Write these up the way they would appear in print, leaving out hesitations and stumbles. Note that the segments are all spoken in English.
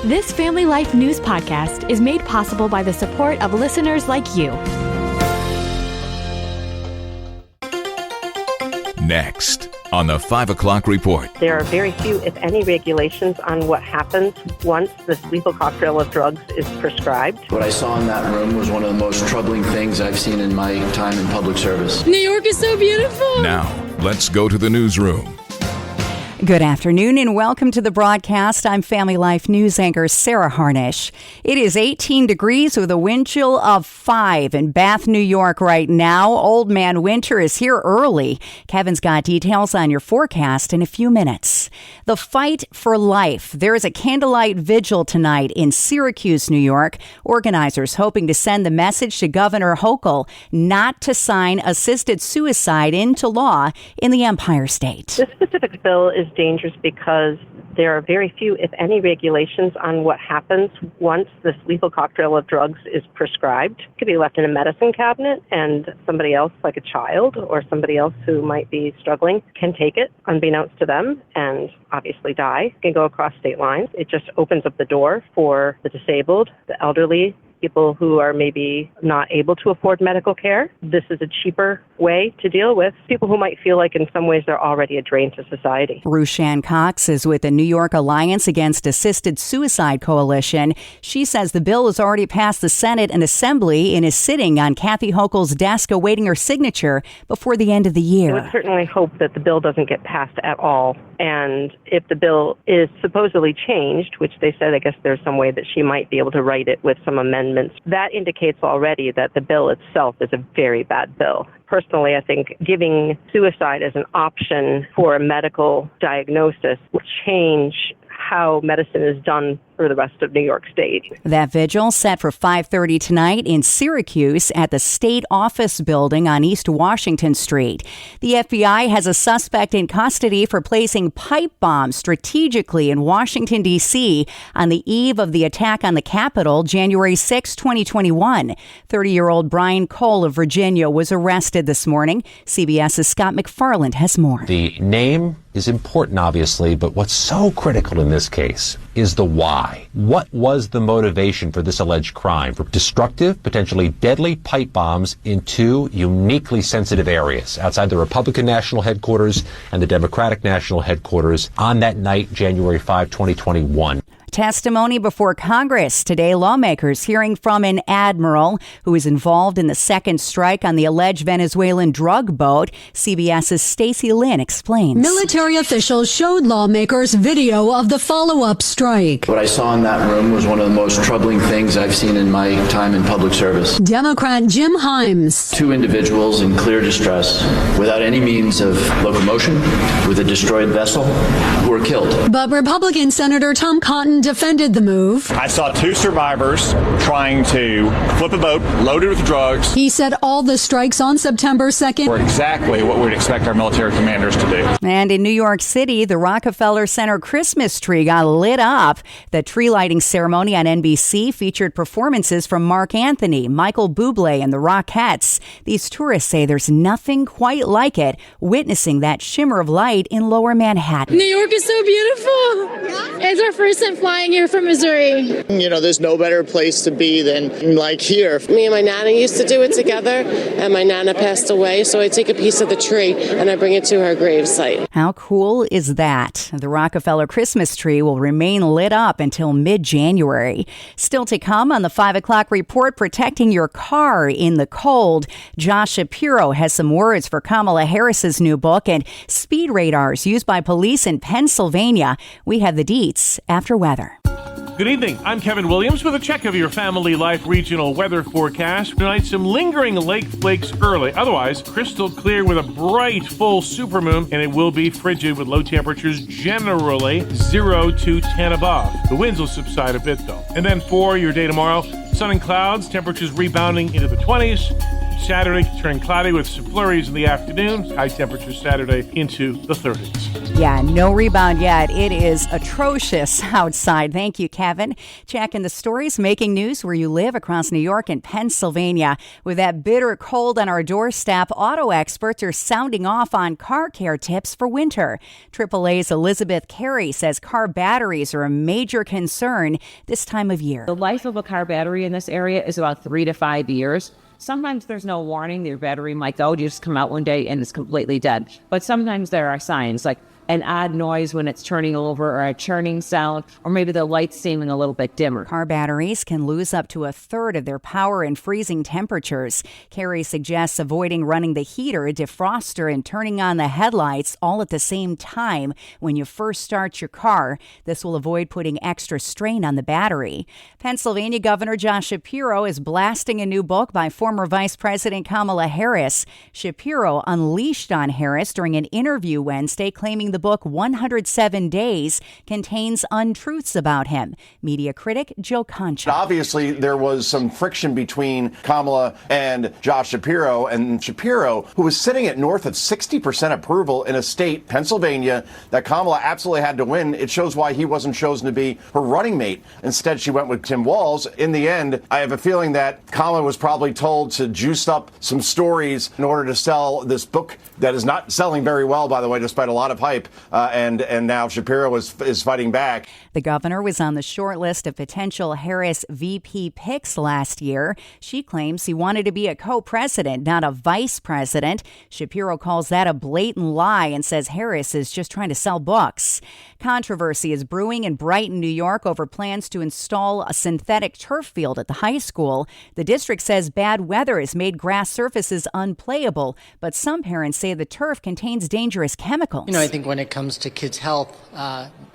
This Family Life News podcast is made possible by the support of listeners like you. Next on the 5 o'clock report. There are very few, if any, regulations on what happens once this lethal cocktail of drugs is prescribed. What I saw in that room was one of the most troubling things I've seen in my time in public service. New York is so beautiful. Now, let's go to the newsroom. Good afternoon and welcome to the broadcast. I'm Family Life News anchor Sarah Harnish. It is 18 degrees with a wind chill of 5 in Bath, New York right now. Old man winter is here early. Kevin's got details on your forecast in a few minutes. The fight for life. There is a candlelight vigil tonight in Syracuse, New York. Organizers hoping to send the message to Governor Hochul not to sign assisted suicide into law in the Empire State. This specific bill is dangerous because there are very few, if any, regulations on what happens once this lethal cocktail of drugs is prescribed. It could be left in a medicine cabinet and somebody else, like a child or somebody else who might be struggling, can take it unbeknownst to them and obviously die. It can go across state lines. It just opens up the door for the disabled, the elderly, people who are maybe not able to afford medical care. This is a cheaper way to deal with people who might feel like in some ways they're already a drain to society. Rushan Cox is with the New York Alliance Against Assisted Suicide Coalition. She says the bill has already passed the Senate and Assembly and is sitting on Kathy Hochul's desk awaiting her signature before the end of the year. I would certainly hope that the bill doesn't get passed at all. And if the bill is supposedly changed, which they said, I guess there's some way that she might be able to write it with some amendments, that indicates already that the bill itself is a very bad bill. Personally, I think giving suicide as an option for a medical diagnosis will change how medicine is done for the rest of New York State. That vigil set for 5:30 tonight in Syracuse at the State Office Building on East Washington Street. The FBI has a suspect in custody for placing pipe bombs strategically in Washington, D.C. on the eve of the attack on the Capitol, January 6, 2021. 30-year-old Brian Cole of Virginia was arrested this morning. CBS's Scott McFarland has more. The name is important, obviously, but what's so critical in this case is the why. What was the motivation for this alleged crime? For destructive, potentially deadly pipe bombs in two uniquely sensitive areas outside the Republican National Headquarters and the Democratic National Headquarters on that night, January 5, 2021. Testimony before Congress. Today, lawmakers hearing from an admiral who is involved in the second strike on the alleged Venezuelan drug boat. CBS's Stacey Lynn explains. Military officials showed lawmakers video of the follow-up strike. What I saw in that room was one of the most troubling things I've seen in my time in public service. Democrat Jim Himes. Two individuals in clear distress, without any means of locomotion, with a destroyed vessel, who were killed. But Republican Senator Tom Cotton defended the move. I saw two survivors trying to flip a boat loaded with drugs. He said all the strikes on September 2nd were exactly what we'd expect our military commanders to do. And in New York City, the Rockefeller Center Christmas tree got lit up. The tree lighting ceremony on NBC featured performances from Mark Anthony, Michael Bublé, and the Rockettes. These tourists say there's nothing quite like it, witnessing that shimmer of light in Lower Manhattan. New York is so beautiful. It's our first time flying here from Missouri. You know, there's no better place to be than like here. Me and my Nana used to do it together, and my Nana passed away, so I take a piece of the tree and I bring it to her gravesite. How cool is that? The Rockefeller Christmas tree will remain lit up until mid-January. Still to come on the 5 o'clock report, protecting your car in the cold. Josh Shapiro has some words for Kamala Harris's new book, and speed radars used by police in Pennsylvania. We have the deets after weather. Good evening. I'm Kevin Williams with a check of your Family Life regional weather forecast. Tonight, some lingering lake flakes early. Otherwise, crystal clear with a bright, full supermoon, and it will be frigid with low temperatures generally 0 to 10 above. The winds will subside a bit, though. And then for your day tomorrow, sun and clouds, temperatures rebounding into the 20s. Saturday, turning cloudy with some flurries in the afternoon. High temperature Saturday into the 30s. Yeah, no rebound yet. It is atrocious outside. Thank you, Kevin. Checking the stories making news where you live across New York and Pennsylvania. With that bitter cold on our doorstep, auto experts are sounding off on car care tips for winter. AAA's Elizabeth Carey says car batteries are a major concern this time of year. The life of a car battery in this area is about 3 to 5 years. Sometimes there's no warning. Your battery might go. You just come out one day and it's completely dead. But sometimes there are signs like an odd noise when it's turning over or a churning sound, or maybe the lights seeming a little bit dimmer. Car batteries can lose up to a third of their power in freezing temperatures. Carey suggests avoiding running the heater, defroster, and turning on the headlights all at the same time when you first start your car. This will avoid putting extra strain on the battery. Pennsylvania Governor Josh Shapiro is blasting a new book by former Vice President Kamala Harris. Shapiro unleashed on Harris during an interview Wednesday, claiming the book 107 Days contains untruths about him. Media critic Joe Concha. Obviously, there was some friction between Kamala and Josh Shapiro. And Shapiro, who was sitting at north of 60% approval in a state, Pennsylvania, that Kamala absolutely had to win. It shows why he wasn't chosen to be her running mate. Instead, she went with Tim Walz. In the end, I have a feeling that Kamala was probably told to juice up some stories in order to sell this book that is not selling very well, by the way, despite a lot of hype. And now Shapiro is fighting back. The governor was on the short list of potential Harris VP picks last year. She claims he wanted to be a co-president, not a vice president. Shapiro calls that a blatant lie and says Harris is just trying to sell books. Controversy is brewing in Brighton, New York, over plans to install a synthetic turf field at the high school. The district says bad weather has made grass surfaces unplayable, but some parents say the turf contains dangerous chemicals. I think when it comes to kids' health,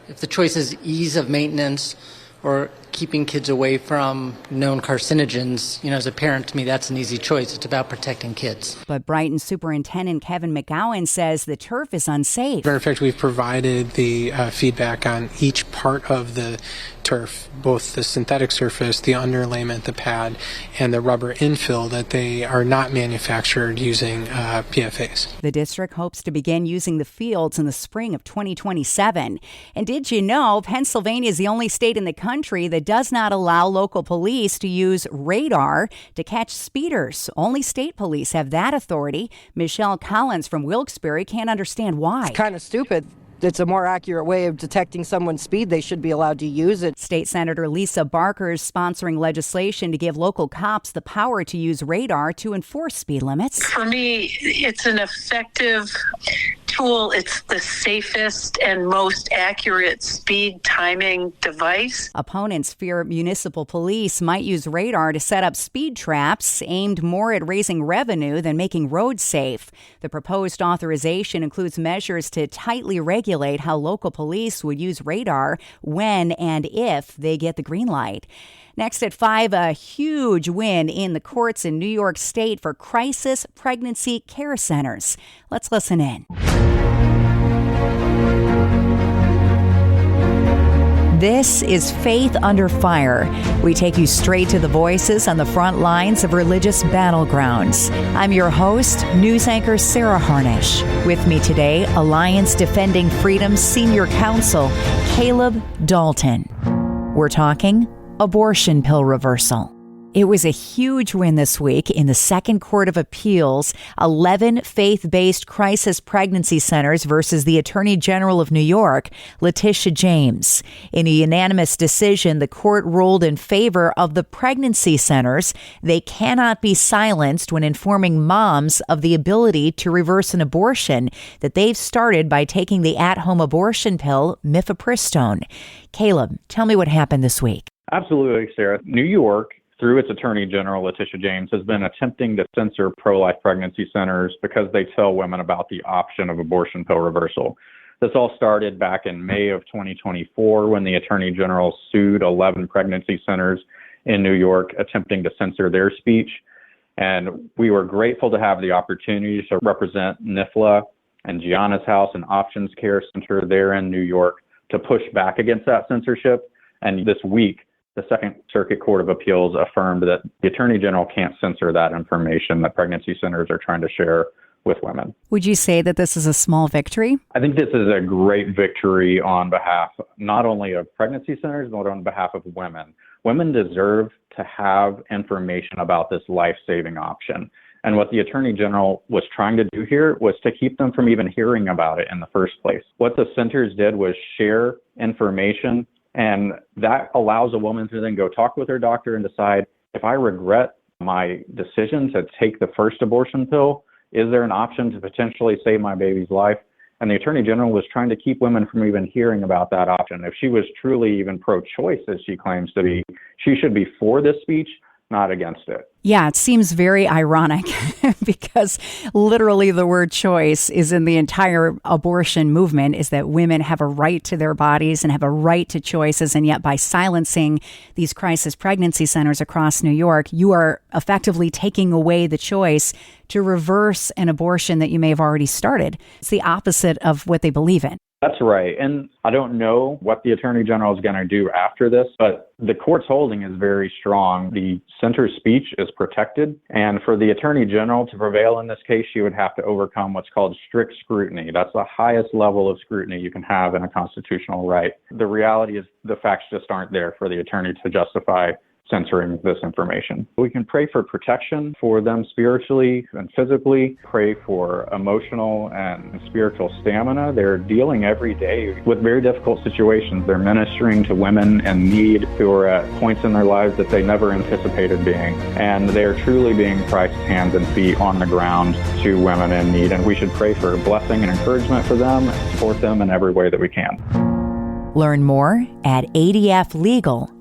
if the choice is ease of maintenance or keeping kids away from known carcinogens, as a parent, to me, that's an easy choice. It's about protecting kids. But Brighton Superintendent Kevin McGowan says the turf is unsafe. In fact, we've provided the feedback on each part of the turf, both the synthetic surface, the underlayment, the pad, and the rubber infill, that they are not manufactured using PFAS. The district hopes to begin using the fields in the spring of 2027. And did you know Pennsylvania is the only state in the country that does not allow local police to use radar to catch speeders? Only state police have that authority. Michelle Collins from Wilkes-Barre can't understand why. It's kind of stupid. It's a more accurate way of detecting someone's speed. They should be allowed to use it. State Senator Lisa Barker is sponsoring legislation to give local cops the power to use radar to enforce speed limits. For me, it's an effective tool. It's the safest and most accurate speed timing device. Opponents fear municipal police might use radar to set up speed traps aimed more at raising revenue than making roads safe. The proposed authorization includes measures to tightly regulate how local police would use radar when and if they get the green light. Next at 5, a huge win in the courts in New York State for crisis pregnancy care centers. Let's listen in. This is Faith Under Fire. We take you straight to the voices on the front lines of religious battlegrounds. I'm your host, news anchor Sarah Harnish. With me today, Alliance Defending Freedom's Senior Counsel, Caleb Dalton. We're talking abortion pill reversal. It was a huge win this week in the Second Court of Appeals. 11 faith-based crisis pregnancy centers versus the Attorney General of New York, Letitia James. In a unanimous decision, the court ruled in favor of the pregnancy centers. They cannot be silenced when informing moms of the ability to reverse an abortion that they've started by taking the at-home abortion pill, mifepristone. Caleb, tell me what happened this week. Absolutely, Sarah. New York, through its Attorney General, Letitia James, has been attempting to censor pro-life pregnancy centers because they tell women about the option of abortion pill reversal. This all started back in May of 2024 when the Attorney General sued 11 pregnancy centers in New York, attempting to censor their speech. And we were grateful to have the opportunity to represent NIFLA and Gianna's House, an options care center there in New York, to push back against that censorship. And this week, The Second Circuit Court of Appeals affirmed that the Attorney General can't censor that information that pregnancy centers are trying to share with women. Would you say that this is a small victory? I think this is a great victory on behalf not only of pregnancy centers, but on behalf of women. Women deserve to have information about this life-saving option. And what the Attorney General was trying to do here was to keep them from even hearing about it in the first place. What the centers did was share information, and that allows a woman to then go talk with her doctor and decide, if I regret my decision to take the first abortion pill, is there an option to potentially save my baby's life? And the Attorney General was trying to keep women from even hearing about that option. If she was truly even pro-choice, as she claims to be, she should be for this speech, not against it. Yeah, it seems very ironic because literally the word choice is in the entire abortion movement, is that women have a right to their bodies and have a right to choices. And yet by silencing these crisis pregnancy centers across New York, you are effectively taking away the choice to reverse an abortion that you may have already started. It's the opposite of what they believe in. That's right. And I don't know what the Attorney General is going to do after this, but the court's holding is very strong. The center's speech is protected. And for the Attorney General to prevail in this case, she would have to overcome what's called strict scrutiny. That's the highest level of scrutiny you can have in a constitutional right. The reality is the facts just aren't there for the attorney to justify censoring this information. We can pray for protection for them spiritually and physically, pray for emotional and spiritual stamina. They're dealing every day with very difficult situations. They're ministering to women in need who are at points in their lives that they never anticipated being. And they're truly being Christ's hands and feet on the ground to women in need. And we should pray for blessing and encouragement for them and support them in every way that we can. Learn more at adflegal.org.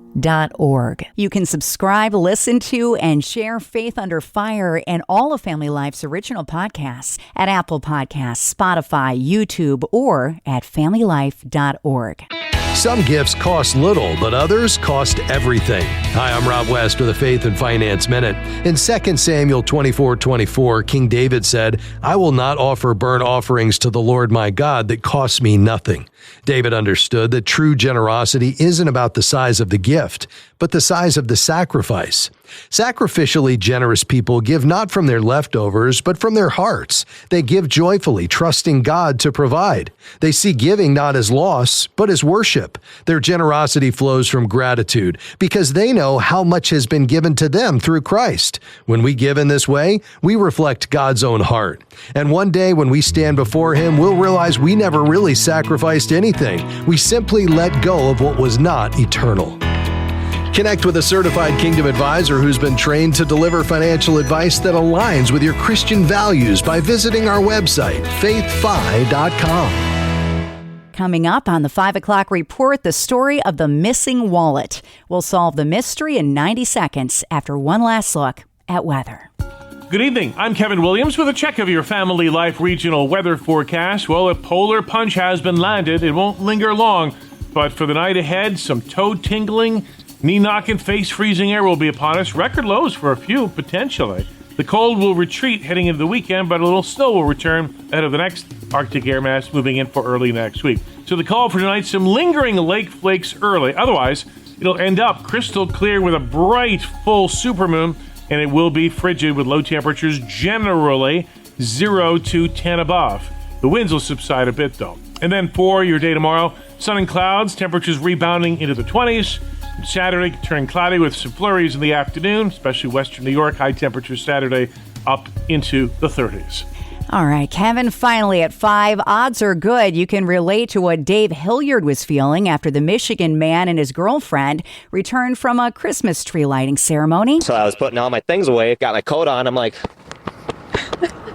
You can subscribe, listen to, and share Faith Under Fire and all of Family Life's original podcasts at Apple Podcasts, Spotify, YouTube, or at familylife.org. Some gifts cost little, but others cost everything. Hi, I'm Rob West with a Faith and Finance Minute. In 2 Samuel 24:24, King David said, "I will not offer burnt offerings to the Lord my God that cost me nothing." David understood that true generosity isn't about the size of the gift, but the size of the sacrifice. Sacrificially generous people give not from their leftovers, but from their hearts. They give joyfully, trusting God to provide. They see giving not as loss, but as worship. Their generosity flows from gratitude because they know how much has been given to them through Christ. When we give in this way, we reflect God's own heart. And one day when we stand before Him, we'll realize we never really sacrificed anything. We simply let go of what was not eternal. Connect with a certified Kingdom advisor who's been trained to deliver financial advice that aligns with your Christian values by visiting our website, faithfi.com. Coming up on the 5 o'clock report, the story of the missing wallet. We'll solve the mystery in 90 seconds after one last look at weather. Good evening. I'm Kevin Williams with a check of your Family Life regional weather forecast. Well, a polar punch has been landed. It won't linger long, but for the night ahead, some toe-tingling, knee-knocking, face-freezing air will be upon us. Record lows for a few, potentially. The cold will retreat heading into the weekend, but a little snow will return ahead of the next Arctic air mass moving in for early next week. So the call for tonight, some lingering lake flakes early. Otherwise, it'll end up crystal clear with a bright, full supermoon, and it will be frigid with low temperatures generally 0 to 10 above. The winds will subside a bit, though. And then for your day tomorrow, sun and clouds, temperatures rebounding into the 20s. Saturday, turning cloudy with some flurries in the afternoon, especially western New York. High temperatures Saturday up into the 30s. All right, Kevin, finally at 5, odds are good you can relate to what Dave Hilliard was feeling after the Michigan man and his girlfriend returned from a Christmas tree lighting ceremony. So I was putting all my things away, got my coat on, I'm like...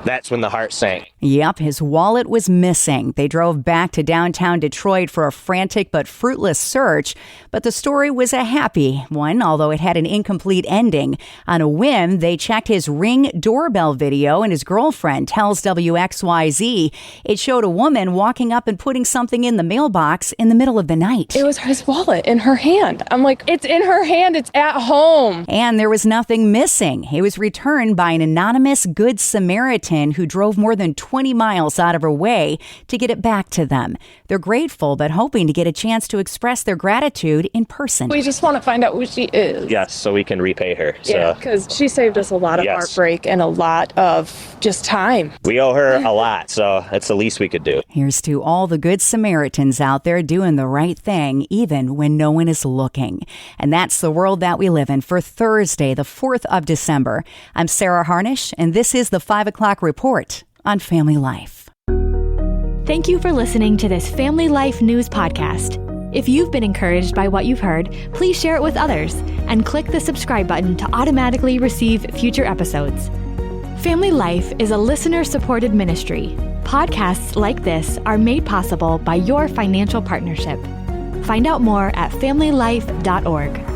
That's when the heart sank. Yep, his wallet was missing. They drove back to downtown Detroit for a frantic but fruitless search. But the story was a happy one, although it had an incomplete ending. On a whim, they checked his Ring doorbell video, and his girlfriend tells WXYZ it showed a woman walking up and putting something in the mailbox in the middle of the night. It was his wallet in her hand. I'm like, it's in her hand. It's at home. And there was nothing missing. It was returned by an anonymous Good Samaritan who drove more than 20 miles out of her way to get it back to them. They're grateful, but hoping to get a chance to express their gratitude in person. We just want to find out who she is. Yes, so we can repay her. Yeah, because she saved us a lot of heartbreak and a lot of just time. We owe her a lot, so it's the least we could do. Here's to all the good Samaritans out there doing the right thing, even when no one is looking. And that's the world that we live in for Thursday, the 4th of December. I'm Sarah Harnish, and this is the 5 o'clock report on Family Life. Thank you for listening to this Family Life News podcast. If you've been encouraged by what you've heard, please share it with others and click the subscribe button to automatically receive future episodes. Family Life is a listener-supported ministry. Podcasts like this are made possible by your financial partnership. Find out more at familylife.org.